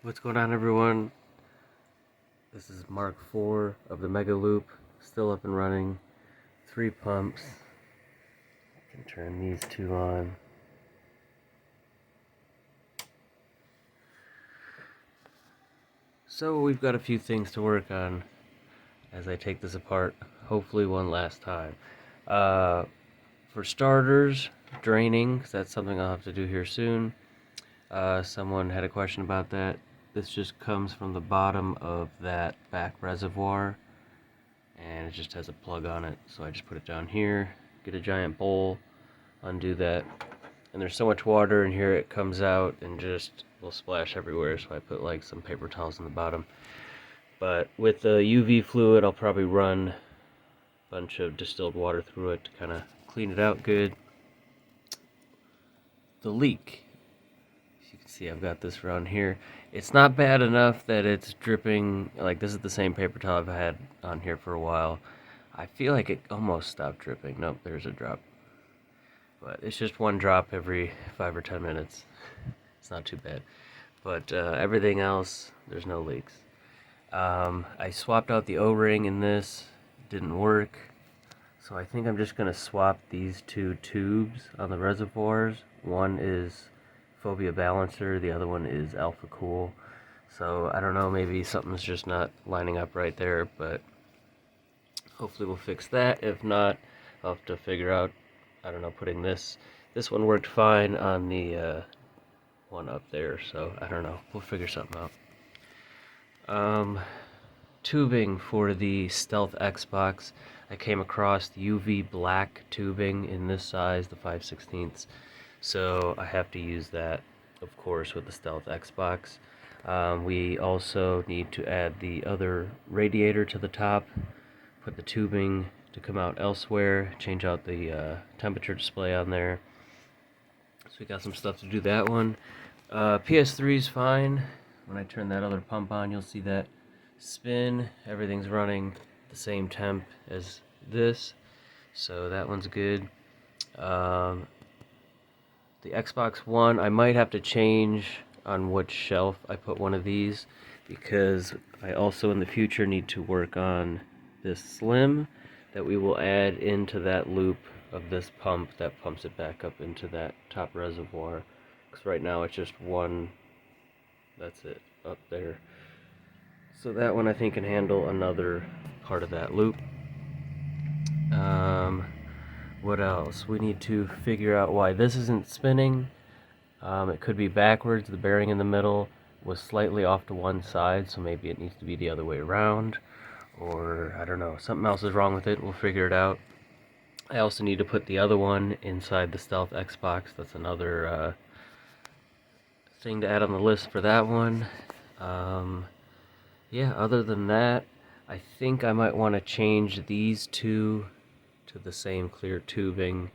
What's going on, everyone? This is Mark 4 of the Mega Loop, still up and running. 3 pumps. Can turn these two on. So we've got a few things to work on as I take this apart, hopefully one last time. For starters, draining, 'cause that's something I'll have to do here soon. Someone had a question about that. This just comes from the bottom of that back reservoir, and it just has a plug on it, so I just put it down here, get a giant bowl, undo that, and there's so much water in here it comes out and just will splash everywhere, so I put like some paper towels in the bottom. But with the UV fluid, I'll probably run a bunch of distilled water through it to kind of clean it out good. The leak, as you can see, I've got this around here. It's not bad enough that it's dripping. Like, this is the same paper towel I've had on here for a while. I feel like it almost stopped dripping. Nope, there's a drop. But it's just one drop every 5 or 10 minutes. It's not too bad. But everything else, there's no leaks. I swapped out the O-ring in this. Didn't work. So I think I'm just going to swap these two tubes on the reservoirs. One is Phobia Balancer, the other one is Alpha Cool. So I don't know, maybe something's just not lining up right there, but hopefully we'll fix that. If not, I'll have to figure out, I don't know, putting this one worked fine on the one up there, so I don't know, we'll figure something out. Tubing for the Stealth Xbox. I came across the UV black tubing in this size, the 5/16, so I have to use that, of course, with the Stealth Xbox. We also need to add the other radiator to the top, put the tubing to come out elsewhere, change out the temperature display on there. So we got some stuff to do that one. PS3 is fine. When I turn that other pump on, you'll see that spin. Everything's running the same temp as this, so that one's good. The Xbox One, I might have to change on which shelf I put one of these, because I also in the future need to work on this slim that we will add into that loop of this pump that pumps it back up into that top reservoir, because right now it's just one, that's it, up there. So that one I think can handle another part of that loop. What else? We need to figure out why this isn't spinning. It could be backwards. The bearing in the middle was slightly off to one side, so maybe it needs to be the other way around. Or, I don't know, something else is wrong with it. We'll figure it out. I also need to put the other one inside the Stealth Xbox. That's another thing to add on the list for that one. Yeah, other than that, I think I might want to change these two to the same clear tubing.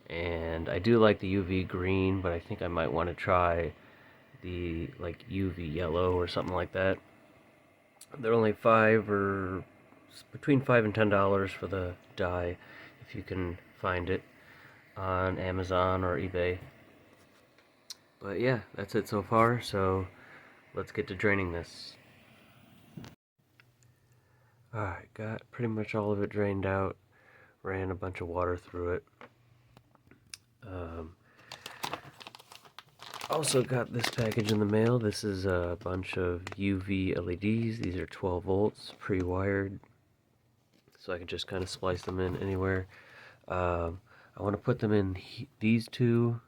And I do like the UV green, but I think I might want to try the like UV yellow or something like that. They're only between $5 and $10 for the dye, if you can find it on Amazon or eBay. But yeah, that's it so far, so let's get to draining this. Alright, got pretty much all of it drained out. Ran a bunch of water through it. Also got this package in the mail. This is a bunch of UV LEDs. These are 12 volts, pre-wired, so I can just kind of splice them in anywhere. I want to put them in these two,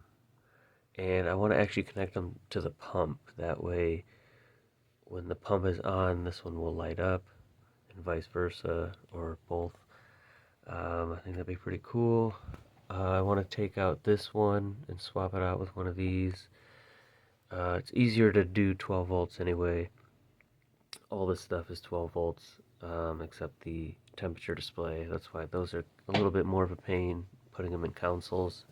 and I want to actually connect them to the pump. That way, when the pump is on, this one will light up, and vice versa, or both. I think that'd be pretty cool. I want to take out this one and swap it out with one of these. It's easier to do 12 volts anyway. All this stuff is 12 volts, except the temperature display. That's why those are a little bit more of a pain, putting them in consoles.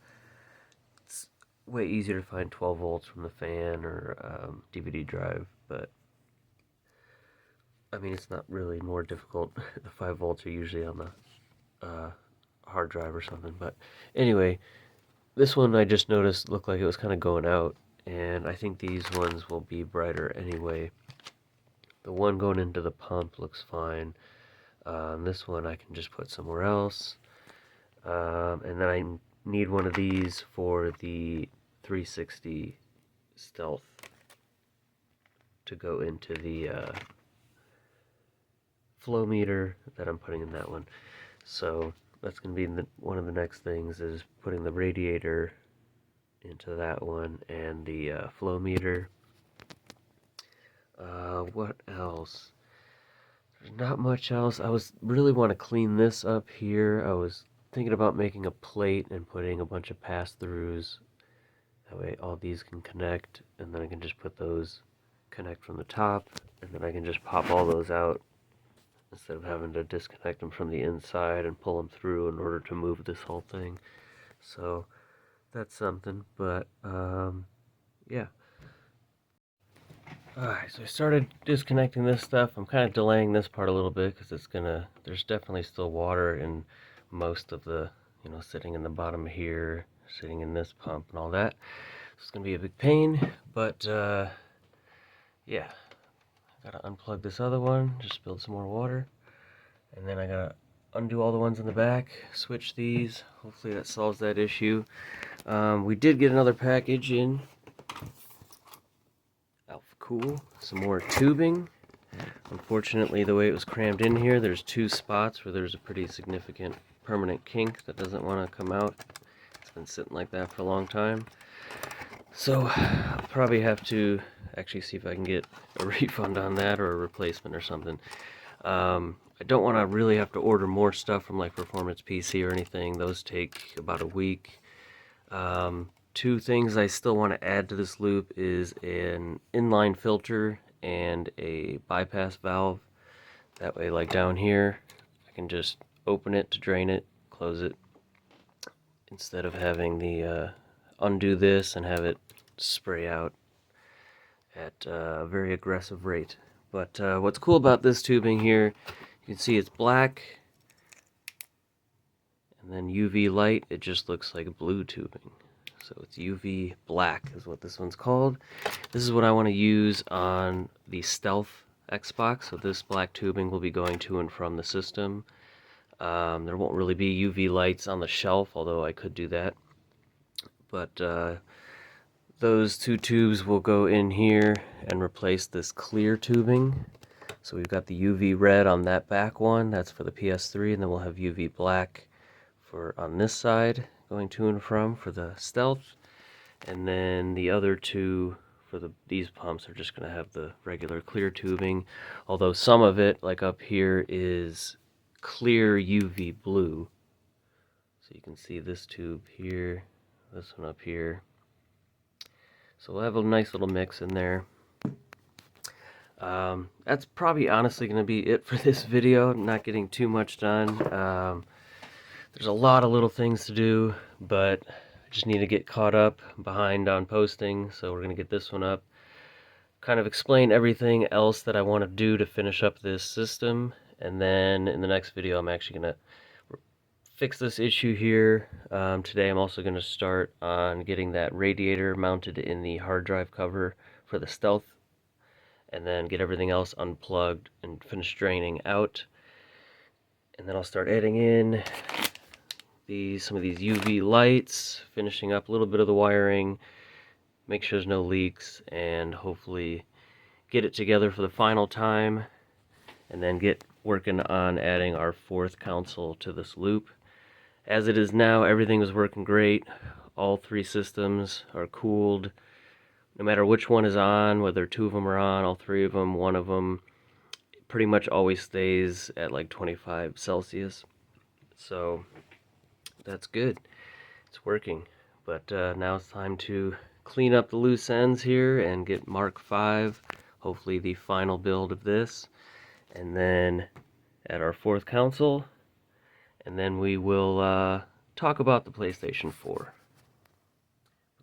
It's way easier to find 12 volts from the fan or DVD drive, but I mean, it's not really more difficult. The 5 volts are usually on the hard drive or something. But anyway, this one I just noticed looked like it was kind of going out, and I think these ones will be brighter anyway. The one going into the pump looks fine. This one I can just put somewhere else. And then I need one of these for the 360 stealth to go into the flow meter that I'm putting in that one. So that's going to be one of the next things, is putting the radiator into that one and the flow meter. What else? There's not much else. I really want to clean this up here. I was thinking about making a plate and putting a bunch of pass-throughs. That way all these can connect, and then I can just put those connect from the top, and then I can just pop all those out instead of having to disconnect them from the inside and pull them through in order to move this whole thing. So that's something, but yeah. Alright, so I started disconnecting this stuff. I'm kind of delaying this part a little bit because there's definitely still water in most of the, sitting in the bottom here, sitting in this pump and all that. So it's going to be a big pain, but yeah. I gotta unplug this other one, just spilled some more water. And then I gotta undo all the ones in the back, switch these. Hopefully that solves that issue. We did get another package in. Cool. Some more tubing. Unfortunately, the way it was crammed in here, there's two spots where there's a pretty significant permanent kink that doesn't want to come out. It's been sitting like that for a long time. So I'll probably have to actually see if I can get a refund on that or a replacement or something. I don't want to really have to order more stuff from like Performance PC or anything. Those take about a week. Two things I still want to add to this loop is an inline filter and a bypass valve. That way, like down here, I can just open it to drain it, close it, instead of having the undo this and have it spray out at a very aggressive rate. But what's cool about this tubing here, you can see it's black, and then UV light, it just looks like blue tubing. So it's UV black is what this one's called. This is what I want to use on the Stealth Xbox. So this black tubing will be going to and from the system. There won't really be UV lights on the shelf, although I could do that. But those two tubes will go in here and replace this clear tubing. So we've got the UV red on that back one, that's for the PS3, and then we'll have UV black for on this side, going to and from for the Stealth, and then the other two for these pumps are just going to have the regular clear tubing, although some of it, like up here, is clear UV blue. So you can see this tube here, this one up here. So we'll have a nice little mix in there. That's probably honestly going to be it for this video. I'm not getting too much done. There's a lot of little things to do, but I just need to get caught up, behind on posting, so we're going to get this one up. Kind of explain everything else that I want to do to finish up this system, and then in the next video I'm actually going to fix this issue here. Today I'm also going to start on getting that radiator mounted in the hard drive cover for the Stealth, and then get everything else unplugged and finish draining out. And then I'll start adding in some of these UV lights, finishing up a little bit of the wiring, make sure there's no leaks, and hopefully get it together for the final time, and then get working on adding our fourth console to this loop. As it is now, everything is working great. All three systems are cooled. No matter which one is on, whether two of them are on, all three of them, one of them, pretty much always stays at like 25 Celsius. So that's good. It's working. But now it's time to clean up the loose ends here and get Mark V, hopefully the final build of this, and then add our fourth console, and then we will talk about the PlayStation 4.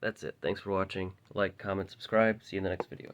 That's it. Thanks for watching. Like, comment, subscribe. See you in the next video.